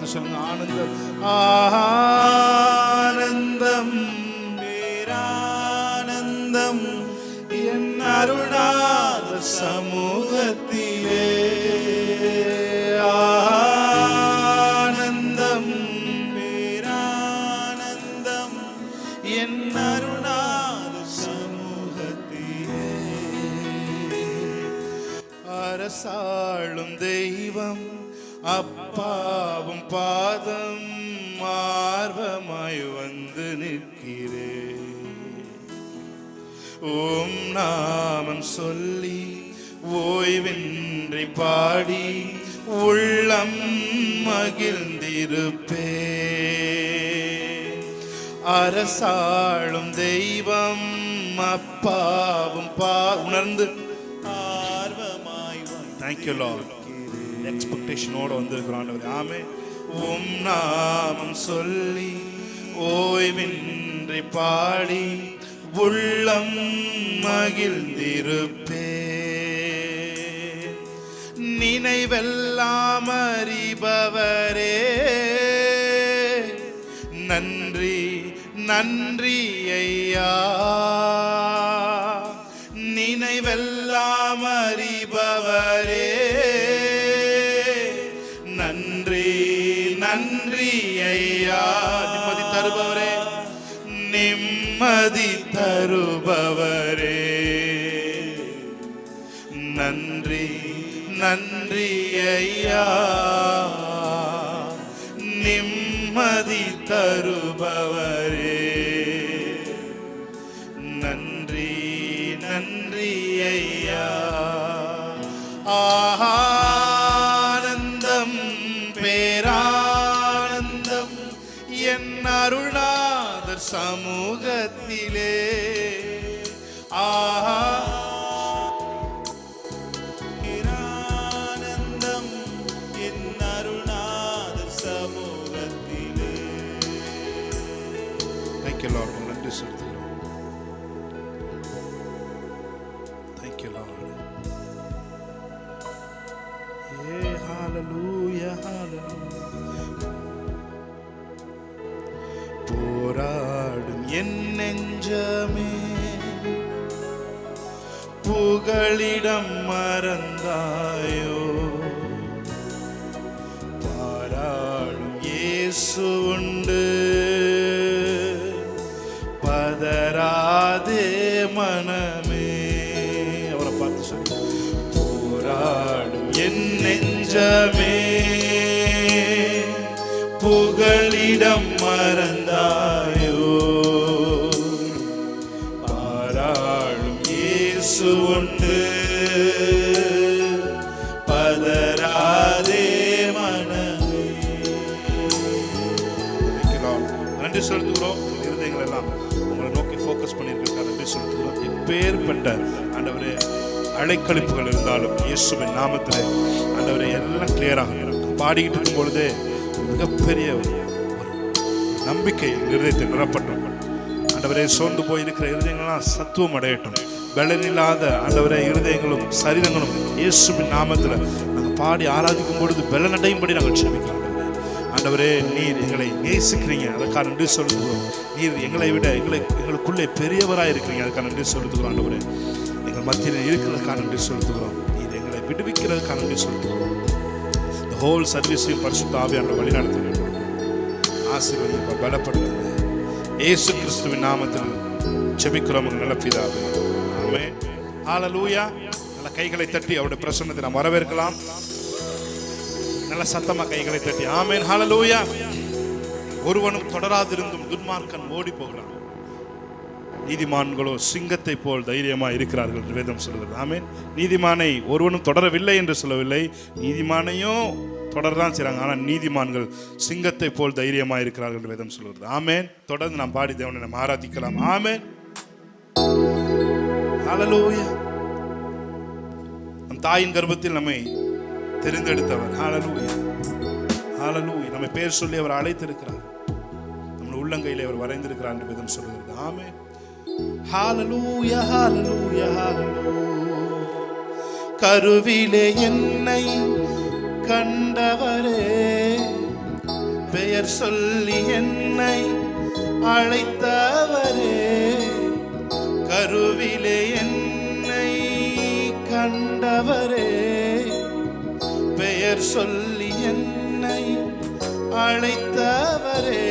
பார்த்து சொல்லுங்க, ஆனந்தம். ஆனந்தம் பேரானந்தம் என் அருளாளர் சமூகத்திலே. ஆனந்தம் பேரானந்தம் என் அருளாளர் சமூகத்திலே. அரசாளும் தெய்வம் அப்பாவும் பாதம் ஆர்வமாய் வந்து நிற்கிறேன். ஓம் நாமம் சொல்லி ஓய்வின்றி பாடி உள்ளம் மகிழ்ந்திருப்பேன். அரசாளும் தெய்வம் அப்பாவும் உணர்ந்து ஆர்வமாய். Thank you Lord. எக்ஸ்பெக்டேஷனோட வந்திருக்கிறான். ஆமென். உம் நாமம் சொல்லி ஓய்வின்றி பாடி உள்ளம் மகிழ்ந்திருப்பேன். நினைவெல்லாம் அறிபவரே நன்றி நன்றி ஐயா. நினைவெல்லாம் அறிபவரே நன்றி நன்றி ஐயா. நிம்மதி தருபவரே, நிம்மதி தருபவரே நன்றி நன்றி ஐயா. நிம்மதி தருபவரே நன்றி நன்றி ஐயா. ஆனந்தம் பேரானந்தம் என் அருளாளர் சமூகத்திலே. பேரானந்தம் என் அருளாளர் சமூகத்திலே. Thank you Lord. நன்றி சொல்கிறோம். Thank you Lord. Hallelujah, hallelujah. போராடும் என் நெஞ்சமே புகழிடம் மறந்தாயோ. பாராளும் இயேசு உண்டு பதராதே மனமே. அவரை பார்த்து சொல்லு. போராடும் என் நெஞ்சமே புகழிடம் மறந்தாயோ. பாராளும் இயேசு உண்டு பதராதே மனமே. நன்றி செலுத்துகிறோம். இருதயங்கள் எல்லாம் உங்களை நோக்கி ஃபோக்கஸ் பண்ணியிருக்காங்க. நன்றி செலுத்துகிறோம். எப்பேற்பட்ட ஆண்டவரே அழைக்கழிப்புகள் இருந்தாலும் இயேசுவின் நாமத்திலே ஆண்டவரே எல்லாம் கிளியராக பாடிக்கிட்டு இருக்கும் பொழுதே மிகப்பெரிய ஒரு நம்பிக்கை இருதயத்தை நிரப்பட்டும். ஆண்டவரே சோர்ந்து போயிருக்கிற இருதயங்கள்லாம் சத்துவம் அடையட்டும். பலனில்லாத ஆண்டவரே இருதயங்களும் சரீரங்களும் இயேசுவின் நாமத்தில் நாங்கள் பாடி ஆராதிக்கும் பொழுது பலனடையும்படி நாங்கள் க்ஷமிக்கிறோம். ஆண்டவரே நீர் எங்களை நேசிக்கிறீங்க, அதுக்காக நன்றி சொல்லுகிறோம். நீர் எங்களை விட எங்களுக்குள்ளே பெரியவராக இருக்கிறீங்க, அதுக்காக நன்றி சொல்லுகிறோம். ஆண்டவரே எங்கள் மத்தியில் இருக்கிறதுக்காக நன்றி சொல்லுகிறோம். நீர் எங்களை விடுவிக்கிறதுக்காக நன்றி சொல்லுகிறோம். இந்த ஹோல் சர்வீஸையும் பரிசுத்த ஆவியானவர் வழி நடத்துகிறோம். ஆசீர்வதிங்க, பலப்படுத்துங்க. இயேசு கிறிஸ்துவின் நாமத்தில் ஜெபிக்கிறோம் நல்ல பிதாவே. ஆமென். ஹல்லேலூயா. நல்ல கைகளை தட்டி அவருடைய பிரசன்னத்தை நாம் வரவேற்கலாம். நல்ல சத்தமா கைகளை தட்டி ஆமென். ஹல்லேலூயா. ஒருவனும் தொடராதிருந்தும் துன்மார்க்கன் ஓடி போகிறான், நீதிமான்களோ சிங்கத்தை போல் தைரியமா இருக்கிறார்கள் என்று வேதம் சொல்கிறது. ஆமென். நீதிமானை ஒருவனும் தொடரவில்லை என்று சொல்லவில்லை, நீதிமானையும் தொடர்தான் செய்றாங்க. ஆனால் நீதிமான்கள் சிங்கத்தை போல் தைரியமா இருக்கிறார்கள் என்று வேதம் சொல்கிறது. ஆமென். தொடர்ந்து நாம் பாடி தேவனை நாம் ஆராதிக்கலாம். ஆமென். ஹல்லேலூயா. நம் தாயின் கர்ப்பத்தில் நம்மை தெரிந்தெடுத்தவர். ஹல்லேலூயா, ஹல்லேலூயா. நம்மை பேர் சொல்லி அவர் அழைத்திருக்கிறார், நம்ம உள்ளங்கையிலே அவர் வரைந்திருக்கிறார் என்று வேதம் சொல்கிறது. ஆமென். ஹல்லேலூயா, ஹல்லேலூயா, ஹல்லேலூயா. கருவிலே என்னை கண்டவரே, பெயர் சொல்லி என்னை அழைத்தவரே, கருவிலே என்னை கண்டவரே, பெயர் சொல்லி என்னை அழைத்தவரே,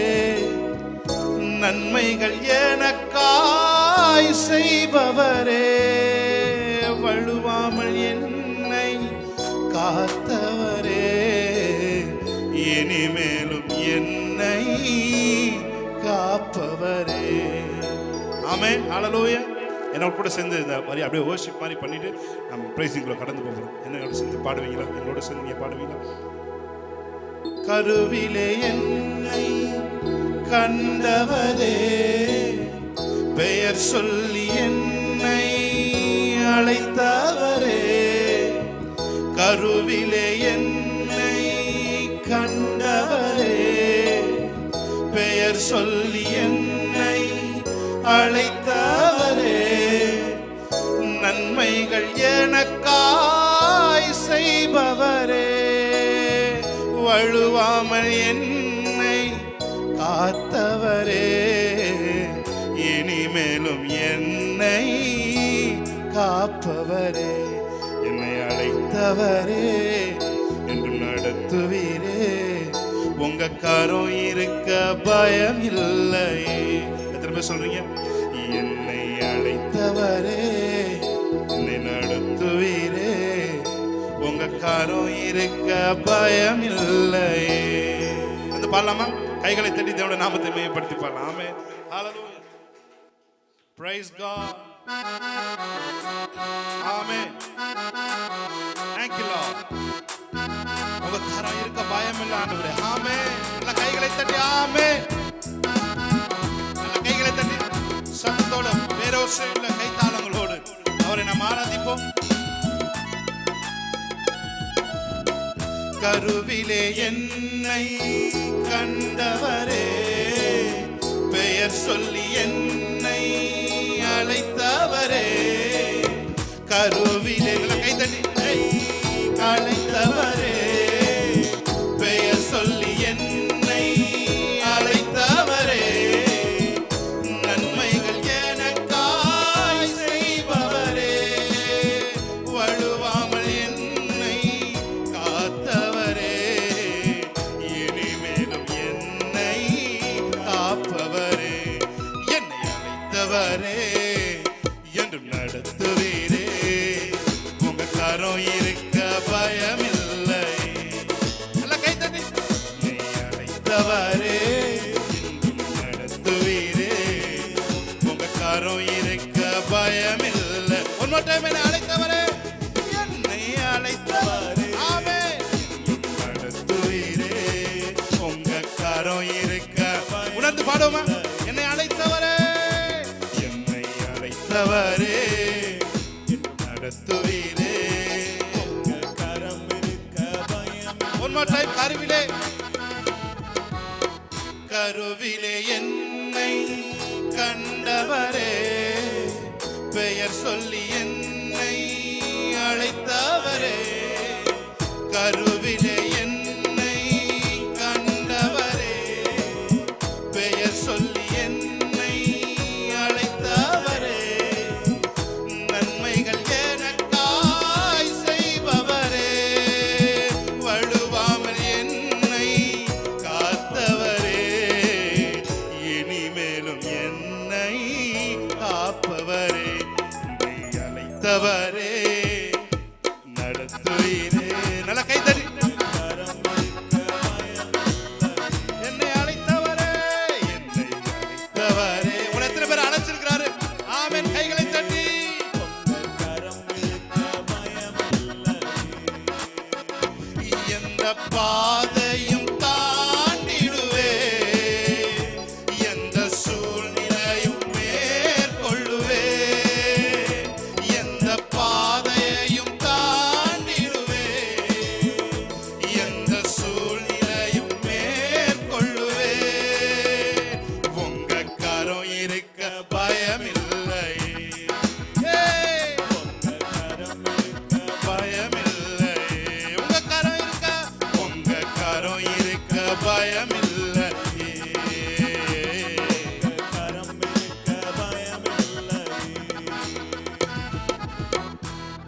நன்மைகள் எனக்காய் செய்பவரே, வழுவாமல் என்னை காத்தவரே, இனிமேலும் என்னை காப்பவரே. ஆமென், ஹல்லேலூயா. என்னோட கூட சேர்ந்து இந்த மாதிரி அப்படியே வர்ஷிப் மாதிரி பண்ணிட்டு நம்ம பிரைசிங்குள்ள கடந்து போகிறோம். என்னோட சேர்ந்து பாடுவீங்களா? என்னோட சேர்ந்து நீங்க பாடுவீங்களா? கருவிலே என்னை கண்டவரே, பெயர் சொல்லி என்னை அழைத்தவரே, கருவிலே என்னை கண்டவரே, பெயர் சொல்லி என்னை அழைத்தவரே, நன்மைகள் எனக்காய் செய்பவரே, வழுவாமல் என்னை காத்தவரே, இனிமேலும் என்னை காப்பவரே, என்னை அழைத்தவரே, என்று நடத்துவீரே, உங்க கரம் இருக்க பயம் இல்லையே. எத்தனை பேர் சொல்றீங்க? என்னை அழைத்தவரே, என்னை நடத்துவீரே, உங்க கரம் இருக்க பயம் இல்லையே. அந்த பாடலாமா? கைகளை தட்டி தேவனுடைய நாமத்தை மேம்படுத்தி பாடலாம். ஆமென், ஹல்லேலூயா. Praise God. Amen. Thank you Lord. உங்க கரம் இருக்க பயம் இல்ல ஆண்டவரே. ஆமென். நல்ல கைகளை தட்டி ஆமென். நல்ல கைகளை தட்டி சத்தத்தோட பேரோசையுள்ள கைத்தாளங்களோடு அவரை நாம் ஆராதிப்போம். கருவிலே என்னை கண்டவரே, பெயர் சொல்லி என்னை அழைத்தவரே, கருவிலே கைதட்டி அழைத்தவரே, பெயர் சொல்லி என்னை அழைத்தவரே, நன்மைகள் எனக்காய் செய்பவரே, வழுவாமல் என்னை காத்தவரே, இனிமேலும் என்னை காப்பவரே, என்னை அழைத்தவரே, என்றும் நடத்துவீரே, உங்க கரம் இருக்க பயமில்லை. நல்ல கைத்தட்டி என்னை அழைத்தவரே, என்றும் நடத்துவீரே, உங்க கரம் இருக்க பயமில்லை. ஒரு more time, என்னை அழைத்தவரே, என்னை அழைத்தவரே, ஆமென், நடத்துவீரே, உங்க கரம் இருக்க. உணர்ந்து பாடுவோமா? என்னை அழைத்தவரே, என்னை அழைத்தவரே, நடத்துவீரே, உங்க கரம் இருக்க பயம். one more time, கருவிலே கருவிலே என்னை கண்டவரே, பெயர் சொல்லி என்னை அழைத்தவரே, கருவிலே என்னை கண்டவரே, பெயர் சொல்லி என்னை அழைத்தவரே, நன்மைகள் எனக்காய் செய்பவரே, வழுவாமல் என்னை காத்தவரே, இனிமேலும் என்னை காப்பவரே, என்னை அழைத்தவரே, நடத்துவீரே. நல்ல கைதறி என்னை அழைத்தவரே, என்னை அழைத்தவரே. உங்களை எத்தனை பேர் அழைச்சிருக்கிறாரு? ஆமென், கைகளை தட்டி. எந்த பாதையும் தாண்டிடுவே, எந்த சூழ்நிலையும் மேற்கொள்ளுவே, எந்த பாதையையும் தாண்டிடுவே, எந்த சூழ்நிலையும் மேற்கொள்ளுவே, உங்க கரம் இருக்க பயமில்லை, உங்க கரம் இருக்க பயமில்லை, உங்க கரம் இருக்க, உங்க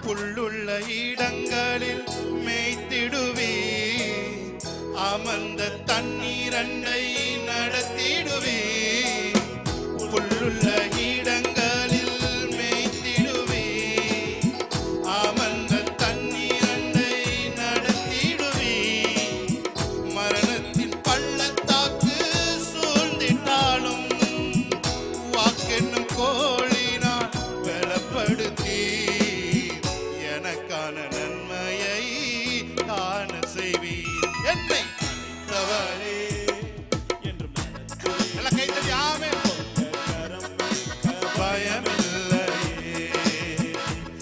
புல்லுள்ள இடங்களில் மேய்த்திடுவே, அமர்ந்த தண்ணீரண்டை நடத்திடுவே. புல்லுள்ள இடங்களில் மேய்த்திடுவே, அமர்ந்த தண்ணீரண்டை நடத்திடுவே. மரணத்தின் பள்ளத்தாக்கு சூழ்ந்திட்டாலும் வாக்கென்னும் கோழினால் பலப்படுத்தி எனக்கான நன்மையை காண செய்வீர். என்னை அழைத்தவரே என்று எல்லாம் கைத்தறி ஆமே. பயமில்லையே,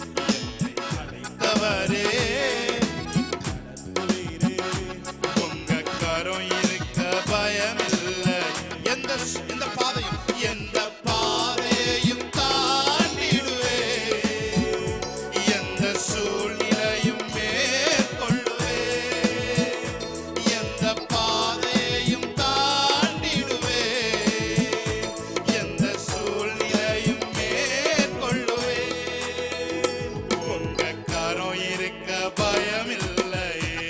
என்னை அழைத்தவரே உங்க கரம் இருக்க பயமில்லை. எந்த பாதையும் எந்த பாதையும் தாண்டிடுவே, எந்த சூழ்நிலையும் மேற்கொள்ளுவே. எந்த பாதையும் தாண்டிடுவே, எந்த சூழ்நிலையும் மேற்கொள்ளுவே. உங்க கரம் இருக்க பயமில்லையே.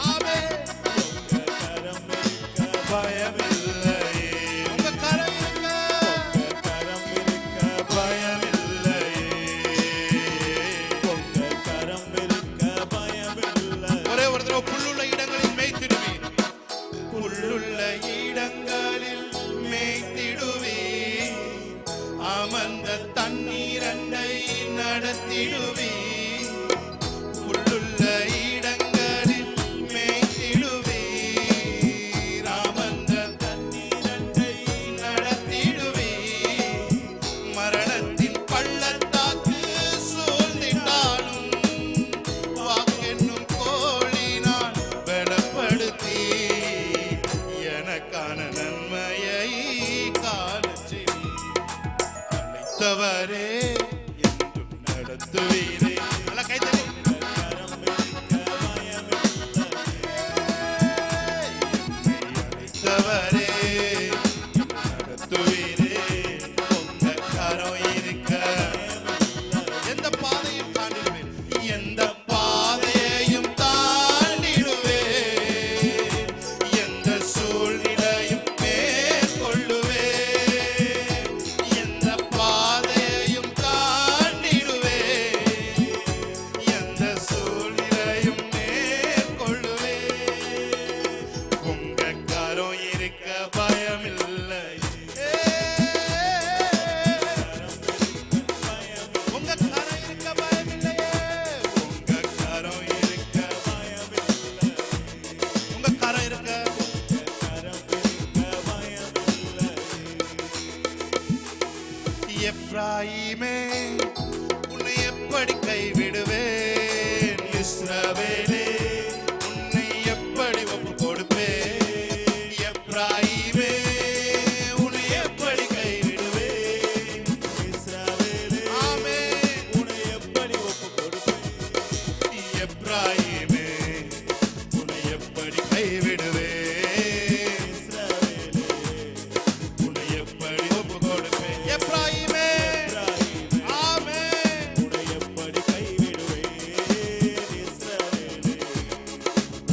ஆமே, உங்க கரம் இருக்க பயமில்லையே. உங்க கரம் இருக்க பயமில்லையே. உங்க கரம் இருக்க பயமில்லை. ஒரே ஒரு தடவை புல்லுள்ள இடங்களில் மேய்த்திடுவீர். புல்லுள்ள இடங்களில் மேய்த்திடுவீர், அமர்ந்த தண்ணீரண்டை நடத்திடுவீர். புல்லுள்ள இடங்களில் மேய்த்திடுவீர், அமர்ந்த தண்ணீரண்டை நடத்திடுவீர். மரணத்தின் பள்ளத்தாக்கு சூழ்ந்திட்டாலும் வாக்கென்னும் கோழினால் பலப்படுத்தி எனக்கான நன்மையை காண செய்வீர். அழைத்தவரே என்றும் நடத்துவீரே. நல்லா கைத்தறி. அழைத்தவரே நடத்துவீரே, உங்க கரம் இருக்க எந்த பாதையும் தாண்டிடுவேன். எந்த பாதையையும் தாண்டிடுவே, எந்த சூழ்நிலையும் மேற்கொள்ளுவே. எந்த பாதையையும் தாண்டிடுவே, எந்த சூழ்நிலையும் மேற்கொள்ளுவே. உங்க கரம் இருக்க பயமில்லை. உங்க கரம் இருக்க பயமில்லையே. உங்க கரம் இருக்க பயமில்லை. உங்க கரம் இருக்க பயமில்லை. எப்ராயிமே உன்னை எப்படி கைவிடுவேன்? இஸ்ரவேலே உன்னை எப்படி ஒப்பு கொடுப்பேன்? எப்ராயிமே உன்னை எப்படி கைவிடுவேன்? இஸ்ரவேலே ஆமே உன்னை எப்படி ஒப்பு கொடுப்பேன்? எப்ராயிமே உன்னை எப்படி கைவிடுவேன்? இஸ்ரவேலே உன்னை எப்படி ஒப்பு கொடுப்பேன்? எப்ராயிமே ஆமே உன்னை எப்படி கைவிடுவேன்? இஸ்ரவேலே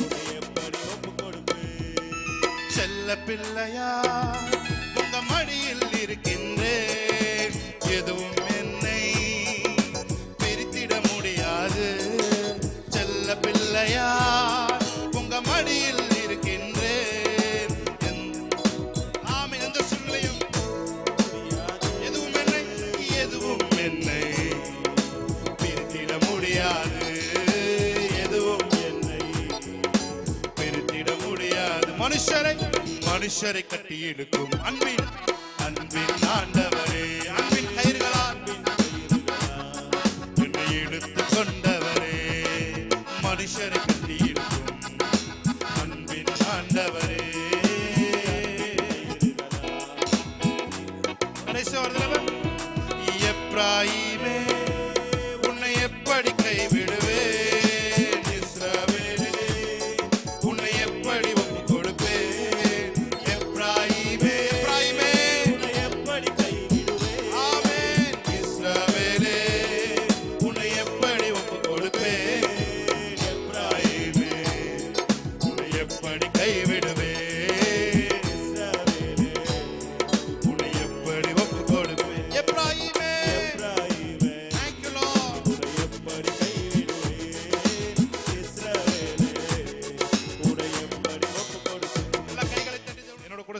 உன்னை எப்படி ஒப்பு கொடுப்பேன்? செல்ல பிள்ளையா உங்க மடியில் இருக்கின்றேன், எதுவும் என்னை பிரித்திட முடியாது. செல்ல பிள்ளையா உங்க மடியில் இருக்கின்றேன், ஆமே எந்த சூழ்நிலையும் எதுவும் என்னை பிரித்திட முடியாது. எதுவும் என்னை பிரித்திட முடியாது. மனுஷரை கட்டி இழுக்கும் அன்பின் ஆண்டவரே, அன்பின் கயிறுகளால் என்னை இழுத்து கொண்டவரே. மனுஷரை கட்டி இழுக்கும் அன்பின் ஆண்டவரே. எப்ராயிமே உன்னை எப்படி கைவிடுவேன்? இஸ்ரவேலே உன்னை எப்படி ஒப்பு கொடுப்பேன்? எப்ராயிமே உன்னை எப்படி கைவிடுவேன்? ஆமென். இஸ்ரவேலே உன்னை எப்படி ஒப்பு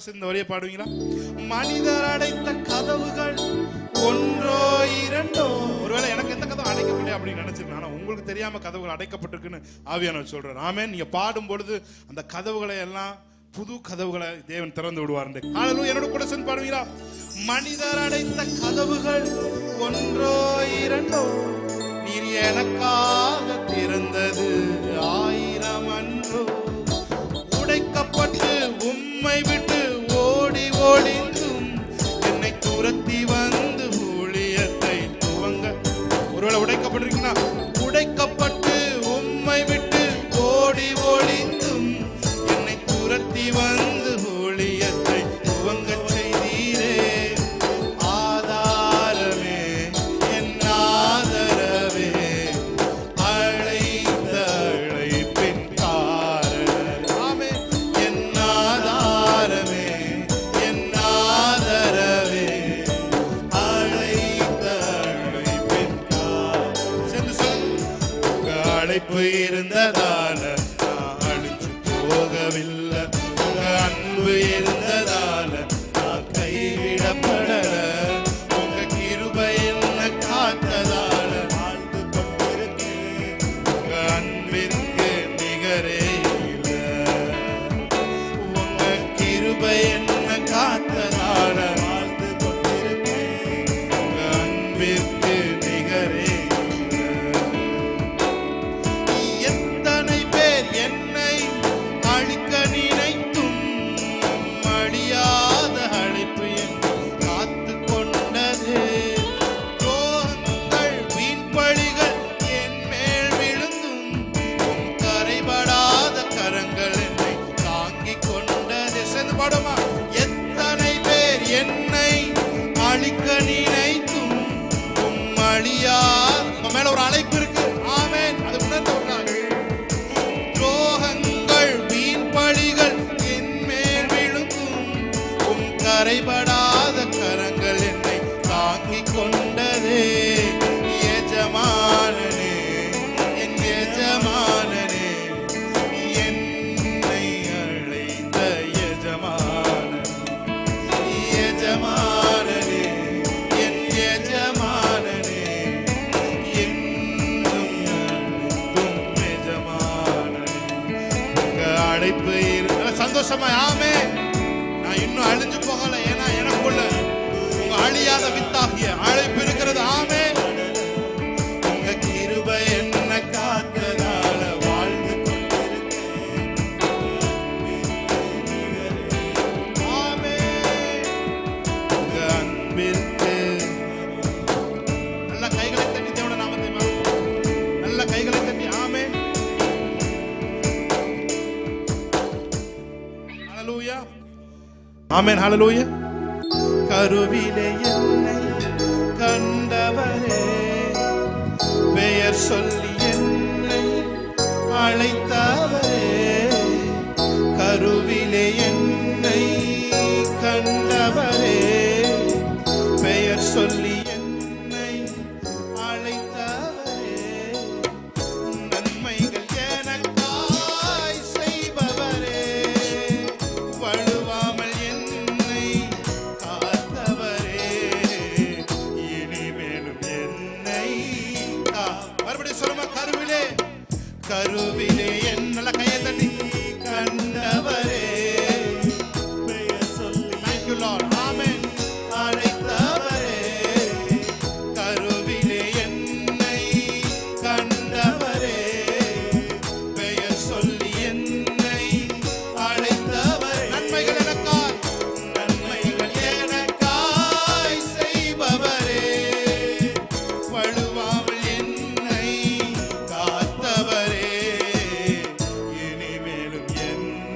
சேர்ந்து இந்த வரியை பாடுவீங்களா? மனிதர் அடைத்த கதவுகள் ஒன்றோ இரண்டோ. ஒருவேளை எனக்கு எந்த கதவு அடைக்கப்பட்டே அப்படின்னு நினைச்சிருக்கேன். ஆனா உங்களுக்கு தெரியாம கதவுகள் அடைக்கப்பட்டிருக்குன்னு ஆவியானவர் சொல்றார். ஆமென். நீங்க பாடும் பொழுது அந்த கதவுகளை எல்லாம் புது கதவுகளை தேவன் திறந்து விடுவார். ஹல்லேலூயா. என்னோட கூட சேர்ந்து பாடுவீங்களா? மனிதர் அடைத்த கதவுகள் ஒன்றோ இரண்டோ, நீர் எனக்காக திறந்தது 1000 அன்றோ. உடைக்கப்பட்டு உம்மை விட்டு ஓடி ஒளிந்தும் என்னை துரத்தி வந்து ஊழியத்தை துவங்க. ஒருவேளை உடைக்கப்பட்டிருக்கீங்கன்னா, உடைக்கப்பட்டு உம்மை விட்டு ஓடி ஒளிந்தும் என்னை துரத்தி வந்து ஊழியத்தை துவங்க செய்தீரே. ஆதாரமே என் ஆதரவே, அழைத்த அழைப்பின் காரணமே. என் ஆதாரமே என் ஆதரவே, அழைத்த அழைப்பின் காரணமே. சென்று சொல்லு. உங்க அழைப்பு இருந்ததால நான் அழிஞ்சு போகவில்லை. உங்க அன்பு இருந்ததால நான் கைவிடப்படல. உங்க கிருபை என்ன காத்ததால வாழ்ந்து கொண்டிருக்கேன். உங்க அன்பிற்கு நிகரே இல்லை. உங்க கிருபை என்ன காத்ததால வாழ்ந்து கொண்டிருக்கேன். உங்க அன்பிற்கு நிகரே இல்லை. எத்தனை பேர் என்னை அழிக்க நினைத்தும் அழியாத அழைப்பு என்னை காத்து கொண்டது. துரோகங்கள் வீண் பழிகள் என் மேல் விழுந்தும் உம் கரைபடாத கரங்கள் என்னை தாங்கிக் கொண்டது. சேர்ந்து பாடுமா? எத்தனை பேர் என்னை அழிக்க நினைத்தும் உம் அழியா. உங்க மேல ஒரு அழைப்பு இருக்கு. ஆமென். அது உணர்ந்து விட்டாங்க. துரோகங்கள் வீண் பழிகள் என் மேல் விழுந்தும் உம் கரைபடாத கரங்கள் என்னை தாங்கிக் கொண்டதே. எஜமானனே என் எஜமானனே, என்னை அழைத்த எஜமானனே. எஜமானனே என் எஜமானனே, என்னும் அழைத்தும் எஜமானனே. உங்க அழைப்பு சந்தோஷமா. ஆமே. நான் இன்னும் அழிஞ்சு போகல. ஏன்னா எனக்குள்ள உங்க அழியாத வித்தாகிய அழைப்பு இருக்கிறது. ஆமே. உங்க கிருபை என்ன காத்ததால வாழ்ந்து கொண்டிருக்கேன். ஆமே. உங்க அன்பிற்கு நல்ல கைகளை தட்டி தேவன நாமத்தை நல்ல கைகளை தட்டி. ஆமே. ஹல்லேலூயா. ஆமென். ஹல்லேலூயா. கருவிலே என்னை கண்டவரே, பெயர் சொல்லி என்னை அழைத்தவரே. கருவிலே என்னை கண்டவரே, பெயர் சொல்லி என்னை அழைத்தவரே. நன்மைகள் எனக்காய் செய்பவரே, வழுவாமல் என்னை காத்தவரே. இனிமேலும் என்னை மறுபடியும் சொல்லுமா? கருவிலே கருவிலே என் நல்ல கையை தட்டி கண்டவரே, பெயர் சொல்லி. Thank you Lord. ஆமென். அழைத்தவரே, கருவிலே என்னை கண்டவரே, பெயர் சொல்லி என்னை அழைத்தவரே. நன்மைகள் எனக்காய் செய்பவரே, வழுவாமல் என்னை காத்தவரே. இனிமேலும் என்னை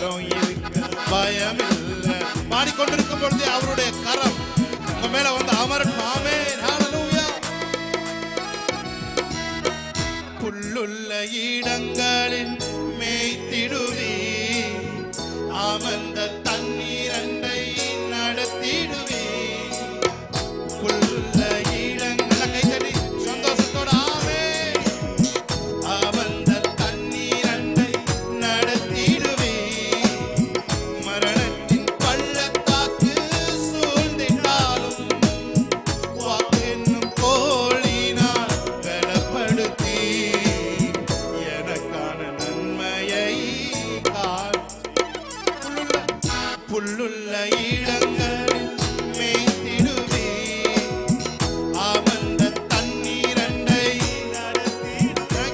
கரம் இருக்க பயமில்லை. பாடிக்கொண்டிருக்கும் பொழுதே அவருடைய கரம் உங்க மேல வந்து அமரட்டும். ஆமென். ஹல்லேலூயா. புல்லுள்ள இடங்களில் மேய்த்திடுவே, அமர்ந்த தண்ணீர் அண்டை நடத்திடுவே. புல்லுள்ள இடங்களை கைதடி சந்தோஷத்தோட ஆமென். அமர்ந்த தண்ணீர் அண்டை நடத்திடுவே. மரணத்தின் பள்ளத்தாக்கு சூழ்ந்திட்டாலும் வாக்கென்னும் கோலினால் பலப்படுத்தி எனக்கான நன்மையை புல்லுள்ள இடங்களில் மேய்த்திடுவே, அமர்ந்த தண்ணீர் அண்டை நடத்திடுவே.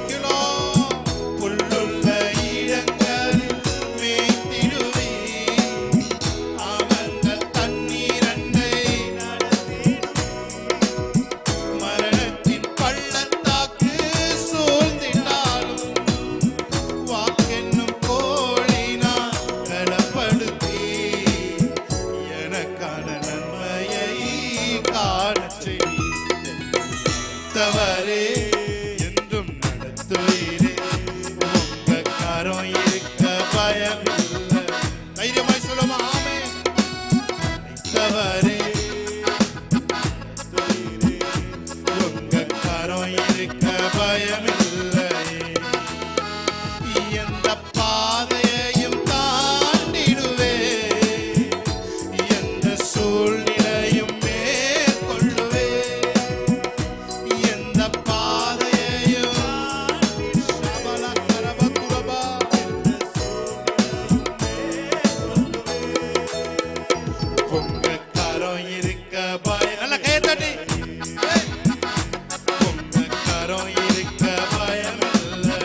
புல்லுள்ள இடங்களில் மேய்த்திடுவே, அமர்ந்த தண்ணீர் அண்டை மரணத்தின் பள்ளத்தாக்கு சூழ்ந்திட்டாலும் வாக்கென்னும் கோலினால் பலப்படுத்தி எனக்கான நன்மையை காணச் செய்தவரே என்றும் நடத்துவீரே. உங்க கரம் இருக்க பயமில்லை. தைரியமாய் சொல்லுமா ஆமென். தவறே உங்க கரம் இருக்க பயமில்லை. எந்த பாதையையும் தாண்டிடுவே, எந்த சூழ்நிலையும் மேற்கொள்ளுவே. எந்த பாதையையும் சபல கரபகுரபா உங்க கரம் இருக்க நல்ல கையை தட்டி உங்க கரம் இருக்க பயமில்லை.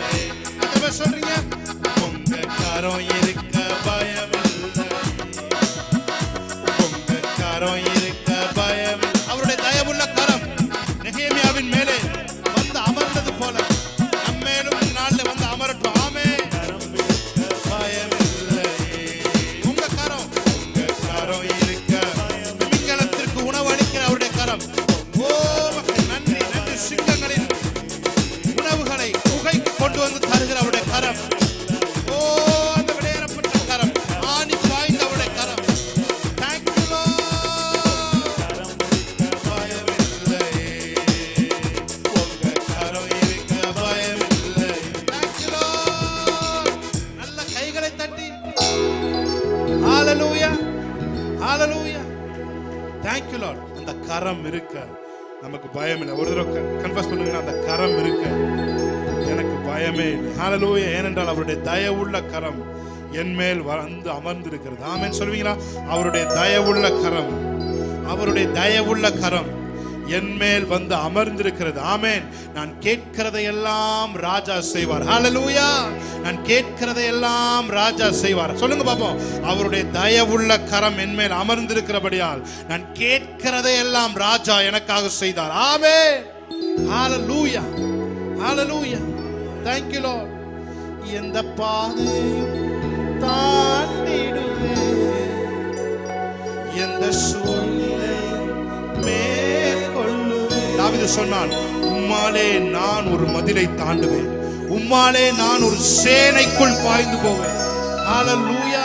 எத்தனை சொல்றீங்க? உங்க கரம் இருக்க பயமில்லை. உங்க கரம் இருக்க பயமில்லை. அவருடைய தயவுள்ள கரம் நெகேமியாவின் மேலே வந்து அமர்ந்தது போல நம்மேலும் இந்த நாளில் வந்து அமரட்டும். ஆமென். பயமில்லை. உங்க கரம் இருக்க திமிங்கலத்திற்கு உணவு அளிக்கிற அவருடைய கரம். ஓ மக்கள் நன்றி நன்றி. சிங்கங்களின் உணவுகளை குகைக்கு கொண்டு வந்து தருகிற அவருடைய கரம். ஓ அந்த விடையேறப்பட்ட கரம், ஆணி பாய்ந்த அவருடைய கரம். Thank you Lord. பயமில்லை. உங்க கரம் இருக்க பயமில்லை. Thank you Lord. நல்ல கைகளை தட்டி ஹalleluya ஹalleluya. Thank you Lord. அந்த கரம் இருக்க நமக்கு பயம் இல்லை. ஒரு தடவை கன்ஃபஸ் பண்ணுங்க, அந்த கரம் இருக்க எனக்கு பயமே இல்லை. ஹalleluya. ஏனென்றால் அவருடைய தயவுள்ள கரம் என் மேல் வந்து அமர்ந்திருக்கிறது. ஆமென் சொல்வீங்களா? அவருடைய தயவுள்ள கரம், அவருடைய தயவுள்ள கரம் என் மேல் வந்து அமர்ந்திருக்கிறது. ஆமென். நான் கேட்கிறதையெல்லாம் ராஜா செய்வார். ஹalleluya. நான் கேட்கிறதையெல்லாம் ராஜா செய்வார். சொல்லுங்க பாப்போம். அவருடைய தயவுள்ள கரம் என் மேல் அமர்ந்திருக்கிறபடியால் நான் கேட்கிறதையெல்லாம் ராஜா எனக்காக செய்தார். ஆமென். ஹalleluya ஹalleluya. Thank you Lord. எந்த பாதையும் தாண்டிடுவே, எந்த சூழ்நிலையும் மேற்கொள்ளுவே. தாவீது சொன்னான், உம்மாலே நான் ஒரு மதிலை தாண்டுவேன், உம்மாலே நான் ஒரு சேனைக்குள் பாய்ந்து போவேன். ஹalleluya.